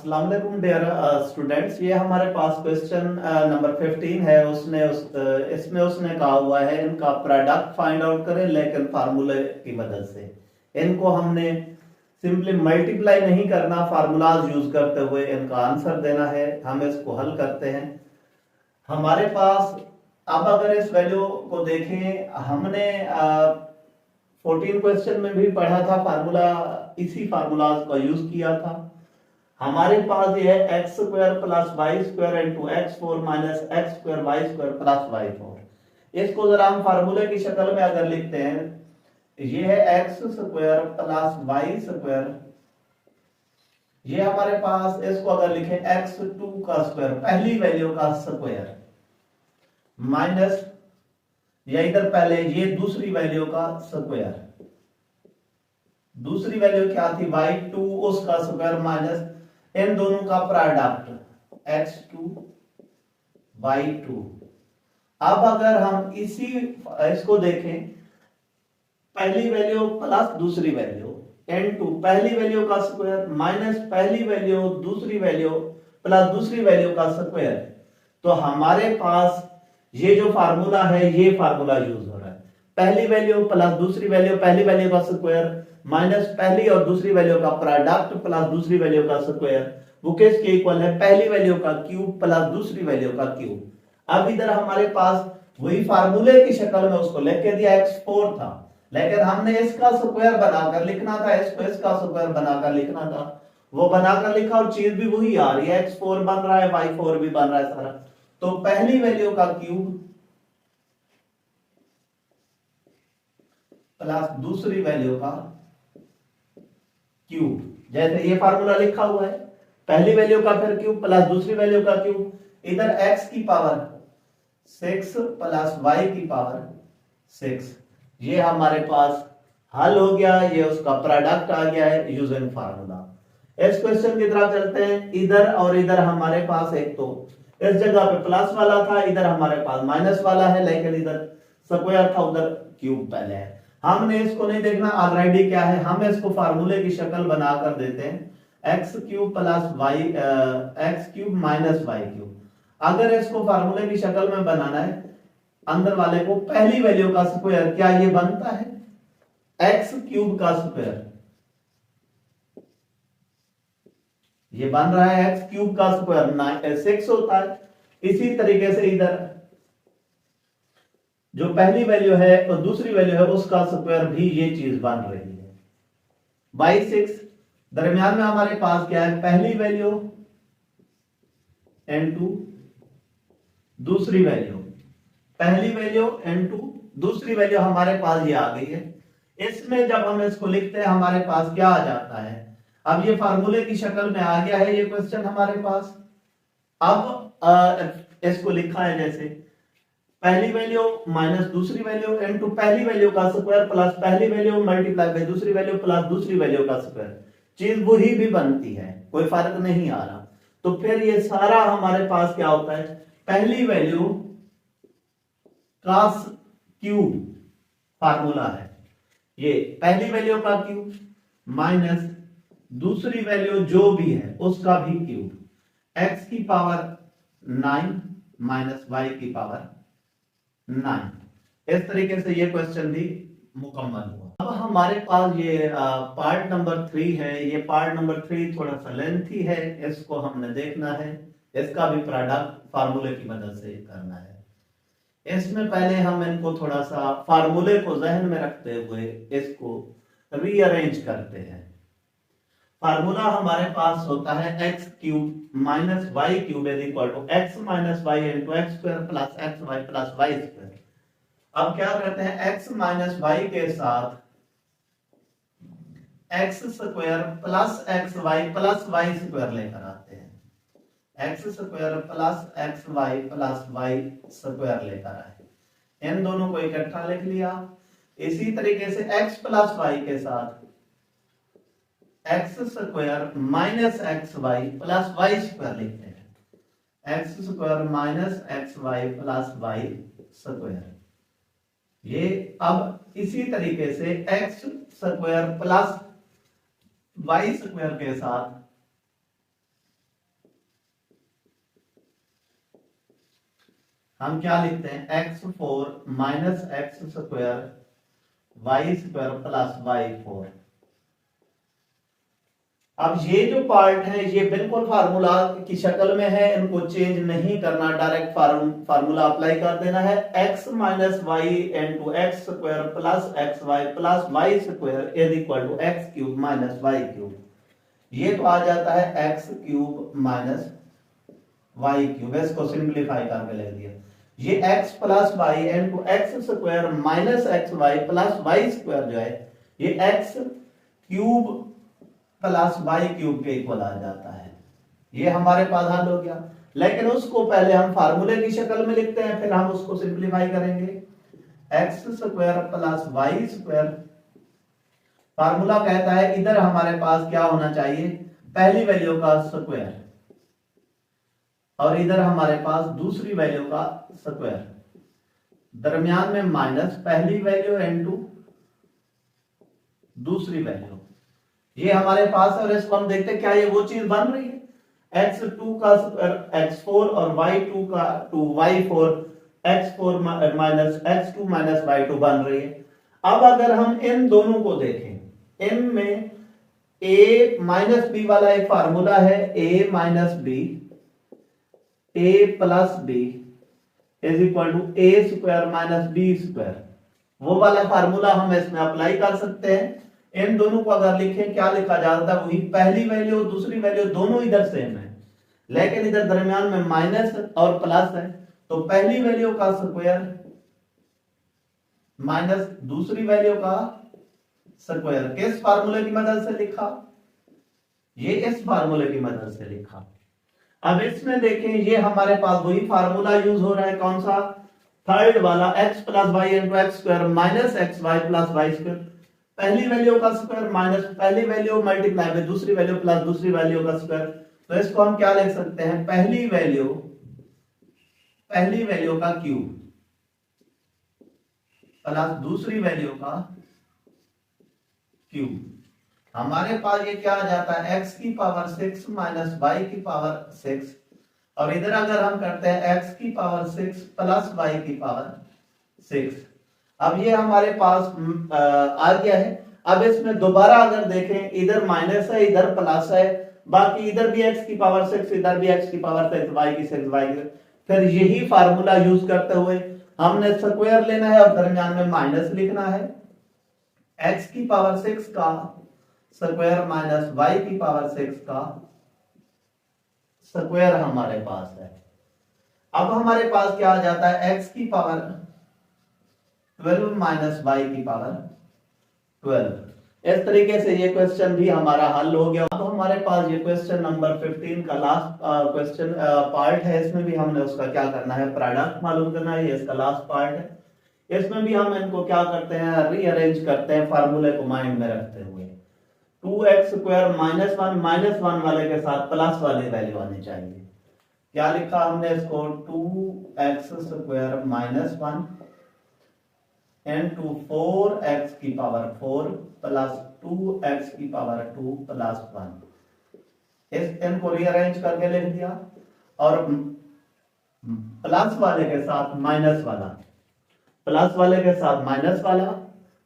अस्सलाम वालेकुम dear students. ये हमारे पास क्वेश्चन नंबर 15 है। इसमें उसने कहा हुआ है इनका प्रोडक्ट फाइंड आउट करें लेकिन फार्मूले की मदद से। इनको हमने सिंपली मल्टीप्लाई नहीं करना, फार्मूलाज यूज करते हुए इनका आंसर देना है। हम इसको हल करते हैं। हमारे पास अब अगर इस वैल्यू को देखें, हमने 14 क्वेश्चन में भी पढ़ा था फार्मूला, इसी फार्मूलाज का यूज किया था। हमारे पास ये है x square plus y square into x four minus x square y square plus y four. इसको जरा हम फार्मूले की शक्ल में अगर लिखते हैं, ये है x square plus y square, ये हमारे पास, इसको अगर लिखें एक्स टू का स्क्वायर, पहली वैल्यू का स्क्वायर, माइनस या इधर पहले ये दूसरी वैल्यू का स्क्वायर, दूसरी वैल्यू क्या थी y2, उसका स्क्वायर माइनस इन दोनों का प्रोडक्ट x2 y2। अब अगर हम इसको देखें, पहली वैल्यू प्लस दूसरी वैल्यू n2, पहली वैल्यू का स्क्वायर माइनस पहली वैल्यू दूसरी वैल्यू प्लस दूसरी वैल्यू का स्क्वायर, तो हमारे पास ये जो फार्मूला है ये फार्मूला यूज हो रहा है। पहली वैल्यू प्लस दूसरी वैल्यू, पहली वैल्यू का स्क्वायर माइनस पहली और दूसरी वैल्यू का प्रोडक्ट प्लस दूसरी वैल्यू का स्क्वायर, वो किसके इक्वल है, पहली वैल्यू का क्यूब प्लस दूसरी वैल्यू का क्यूब। अब इधर हमारे पास वही फार्मूले की शक्ल में उसको लेके दिया x4 था, लेकिन हमने इसका स्क्वायर बनाकर लिखना था, इसको इसका स्क्वायर बनाकर लिखना था, वो बनाकर लिखा और चीज भी वही आ रही है, x4 बन रहा है, y4 भी बन रहा है सारा। तो पहली वैल्यू का क्यूब प्लस दूसरी वैल्यू का क्यूब, जैसे ये फार्मूला लिखा हुआ है, पहली वैल्यू का फिर क्यूब प्लस दूसरी वैल्यू का क्यूब, इधर x की पावर 6 प्लस y की पावर 6, ये हमारे पास हल हो गया। ये उसका प्रोडक्ट आ गया है यूजिंग फार्मूला। इस क्वेश्चन की तरफ चलते हैं। इधर और इधर हमारे पास एक तो इस जगह पे प्लस वाला था, इधर हमारे पास माइनस वाला है, लेकिन इधर स्क्वायर था, उधर क्यूब पहले है। हमने इसको नहीं देखना, ऑलरेडी क्या है, हम इसको फार्मूले की शक्ल बनाकर देते हैं, x cube plus y, x cube minus y cube. अगर इसको फार्मूले की शक्ल में बनाना है, अंदर वाले को पहली वैल्यू का स्क्वायर, क्या ये बनता है एक्स क्यूब का स्क्वायर, ये बन रहा है एक्स क्यूब का स्क्वायर 6 होता है। इसी तरीके से इधर जो पहली वैल्यू है और दूसरी वैल्यू है उसका स्क्वायर भी ये चीज बन रही है बाई 6। दरमियान में हमारे पास क्या है, पहली वैल्यू n2, दूसरी वैल्यू, पहली वैल्यू n2, दूसरी वैल्यू हमारे पास ये आ गई है। इसमें जब हम इसको लिखते हैं हमारे पास क्या आ जाता है, अब ये फार्मूले की शक्ल में आ गया है ये क्वेश्चन हमारे पास। अब इसको लिखा है जैसे पहली वैल्यू माइनस दूसरी वैल्यू इनटू पहली वैल्यू का स्क्वायर प्लस पहली वैल्यू मल्टीप्लाई बाय दूसरी वैल्यू प्लस दूसरी वैल्यू का स्क्वायर, चीज वही भी बनती है, कोई फर्क नहीं आ रहा। तो फिर ये सारा हमारे पास क्या होता है, पहली वैल्यू का क्यूब फार्मूला है, ये पहली वैल्यू का क्यूब माइनस दूसरी वैल्यू जो भी है उसका भी क्यूब, x की पावर 9 माइनस y की पावर 9। इस तरीके से ये क्वेश्चन भी मुकम्मल हुआ। अब हमारे पास ये पार्ट नंबर 3 है। ये पार्ट नंबर 3 थोड़ा सा लेंथी है, इसको हमने देखना है, इसका भी प्रोडक्ट फार्मूले की मदद से करना है। इसमें पहले हम इनको थोड़ा सा फार्मूले को जहन में रखते हुए इसको रीअरेंज करते हैं। फार्मूला हमारे पास होता है x cube minus y cube is equal to x minus y into x square plus x y plus y square. अब क्या करते हैं, एक्स माइनस वाई के साथ x square plus x y plus y square लेकर आते हैं, x square plus x y plus y square लेकर आए, इन दोनों को इकट्ठा लिख लिया। इसी तरीके से एक्स प्लस वाई के साथ x square minus x y plus y square लिखते हैं, x square minus x y plus y square. ये अब इसी तरीके से x square plus y square के साथ हम क्या लिखते हैं x4 minus x square y square plus y4। अब ये जो पार्ट है ये बिल्कुल फार्मूला की शक्ल में है, इनको चेंज नहीं करना, डायरेक्ट फार्मूला अप्लाई कर देना है। x minus y into x square plus x y plus y square is equal to x cube minus y cube. ये तो आ जाता है x cube minus y cube, इसको सिंप्लीफाई करके लिख दिया। ये x plus y into x square minus x y plus y square जो है ये x cube plus y cube के इक्वल आ जाता है। ये हमारे पास हल हो गया, लेकिन उसको पहले हम फार्मूले की शक्ल में लिखते हैं, फिर हम उसको सिंप्लीफाई करेंगे। X square plus y square, formula कहता है इधर हमारे पास क्या होना चाहिए, पहली वैल्यू का स्क्वायर, और इधर हमारे पास दूसरी वैल्यू का स्क्वायर, दरमियान में माइनस पहली वैल्यू इनटू दूसरी वैल्यू। ये हमारे पास है, और इसको हम देखते हैं क्या ये वो चीज बन रही है। x2 का x4 और y2 का 2y4 x4 minus x2 minus y2 बन रही है। अब अगर हम इन दोनों को देखें, इनमें a माइनस बी वाला एक फार्मूला है, a minus b a plus b is equal to a square minus b square, वो वाला फार्मूला हम इसमें अप्लाई कर सकते हैं। इन दोनों को अगर लिखें क्या लिखा जाता है, वही पहली वैल्यू दूसरी वैल्यू दोनों इधर सेम है, लेकिन इधर दरमियान में माइनस और प्लस है, तो पहली वैल्यू का स्क्वायर माइनस दूसरी वैल्यू का स्क्वायर किस फार्मूले की मदद से लिखा, ये इस फार्मूले की मदद से लिखा। अब इसमें देखें ये हमारे पास वही फार्मूला यूज हो रहा है, कौन सा, थर्ड वाला, x plus y into x square minus x y plus y square, पहली वैल्यू का स्क्वायर माइनस पहली वैल्यू मल्टीप्लाई बाय दूसरी वैल्यू प्लस दूसरी वैल्यू का स्क्वायर। तो इसको हम क्या लिख सकते हैं, पहली वैल्यू का क्यूब प्लस दूसरी वैल्यू का क्यूब। हमारे पास ये क्या आ जाता है, x की पावर 6 माइनस वाई की पावर 6, और इधर अगर हम करते हैं x की पावर 6 प्लस वाई की पावर 6। अब ये हमारे पास आ गया है। अब इसमें दोबारा अगर देखें, इधर माइनस है इधर प्लस है, बाकी इधर भी x की पावर 6 इधर भी x की पावर 6 y की 6 y की, फिर यही फार्मूला यूज करते हुए हमने स्क्वायर लेना है और दरमियान में माइनस लिखना है। x की पावर 6 का स्क्वायर माइनस y की पावर 6 का स्क्वायर हमारे पास है। अब हमारे पास क्या आ जाता है, x की पावर 12 माइनस वाई की पावर 12। इस तरीके से ये क्वेश्चन भी हमारा हल हो गया। अब हमारे पास ये क्वेश्चन नंबर 15 का लास्ट क्वेश्चन पार्ट है, इसमें भी हमने उसका क्या करना है, प्रोडक्ट मालूम करना है, ये इसका लास्ट पार्ट है। इसमें भी हम इनको क्या करते हैं, रीअरेंज करते हैं फार्मूले को माइंड में रखते हुए। 2x स्क्वायर माइनस वन वाले के साथ प्लस वाली वैल्यू आनी चाहिए। क्या लिखा हमने इसको, 2x square minus 1 into 4x की पावर 4 प्लस 2x की पावर 2 प्लस 1। इस इनको रीअरेंज करके लिख दिया, और प्लस वाले के साथ माइनस वाला, प्लस वाले के साथ माइनस वाला,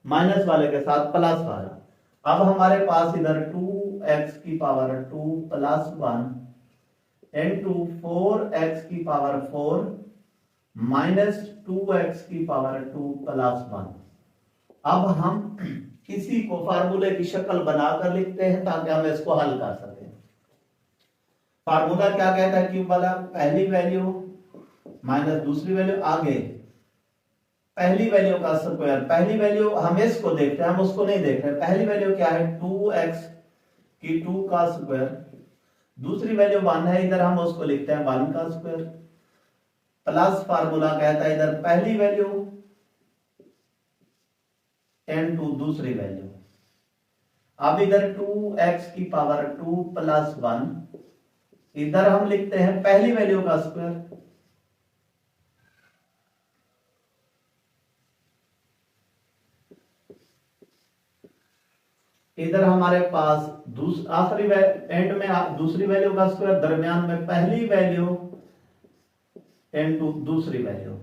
माइनस वाले के साथ प्लस वाला। अब हमारे पास इधर 2x की पावर 2 प्लस 1 इंटू 4x की पावर 4 माइनस 2x की पावर 2 प्लस 1। अब हम इसी को फार्मूले की शक्ल बनाकर लिखते हैं ताकि हम इसको हल कर सकें। फार्मूला क्या कहता है, क्यूब वाला, पहली वैल्यू माइनस दूसरी वैल्यू, आगे पहली वैल्यू का स्क्वायर, पहली वैल्यू हम इसको देखते हैं, हम उसको नहीं देख रहे। पहली वैल्यू क्या है, 2x की 2 का स्क्वायर, दूसरी वैल्यू 1 है, इधर हम उसको लिखते हैं 1 का स्क्वायर, प्लस फार्मूला कहता है इधर पहली वैल्यू इनटू दूसरी वैल्यू। अब इधर 2x की पावर 2 प्लस 1, इधर हम लिखते हैं पहली वैल्यू का स्क्वायर, इधर हमारे पास आखिरी एंड में दूसरी वैल्यू का स्क्वायर, दरमियान में पहली वैल्यू इनटू दूसरी वैल्यू।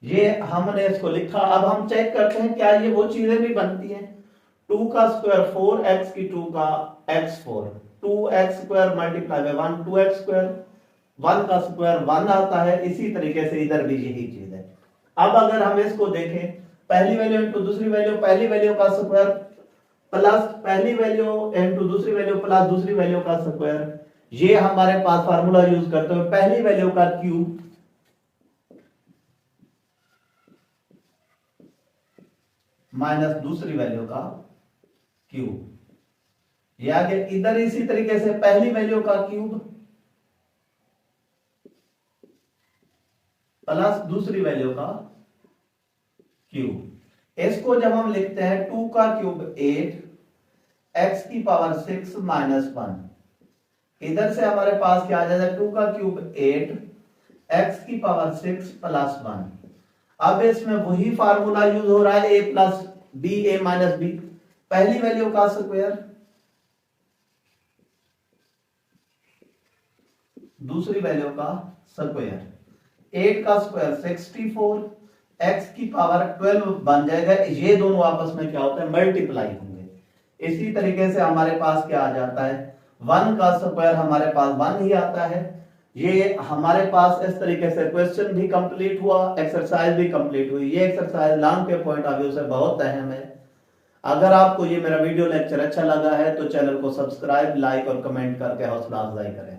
ये हमने इसको लिखा। अब हम चेक करते हैं क्या ये वो चीजें भी बनती हैं। 2 का स्क्वायर 4x की 2 का x4, 2x square multiply by 1 2x square, 1 का स्क्वायर 1 आता है। इसी तरीके से इधर भी यही चीज है। अब अगर हम इसको देखें, पहली वैल्यू इनटू दूसरी वैल्यू, पहली वैल्यू का स्क्वायर प्लस पहली वैल्यू इनटू दूसरी वैल्यू प्लस दूसरी वैल्यू का स्क्वायर, ये हमारे पास फार्मूला यूज करते हुए पहली वैल्यू का क्यूब माइनस दूसरी वैल्यू का क्यूब। ये आगे इधर इसी तरीके से पहली वैल्यू का क्यूब प्लस दूसरी वैल्यू का क्यूब। इसको जब हम लिखते हैं 2 का क्यूब 8 x की पावर 6 माइनस 1, इधर से हमारे पास क्या आ जाएगा 2 का क्यूब 8 x की पावर 6 प्लस 1। अब इसमें वही फार्मूला यूज हो रहा है a plus b a minus b, पहली वैल्यू का स्क्वायर दूसरी वैल्यू का स्क्वायर, 8 का स्क्वायर 64, x की पावर 12 बन जाएगा। ये दोनों आपस में क्या होता है मल्टीप्लाई होंगे। इसी तरीके से हमारे पास क्या आ जाता है 1 का स्क्वायर हमारे पास 1 ही आता है। ये हमारे पास इस तरीके से क्वेश्चन भी कंप्लीट हुआ, एक्सरसाइज भी कंप्लीट हुई। ये एक्सरसाइज लॉन्ग के पॉइंट ऑफ व्यू से बहुत अहम है। अगर आपको ये मेरा वीडियो लेक्चर अच्छा लगा है तो चैनल को सब्सक्राइब, लाइक और कमेंट करके हौसला अफजाई करें।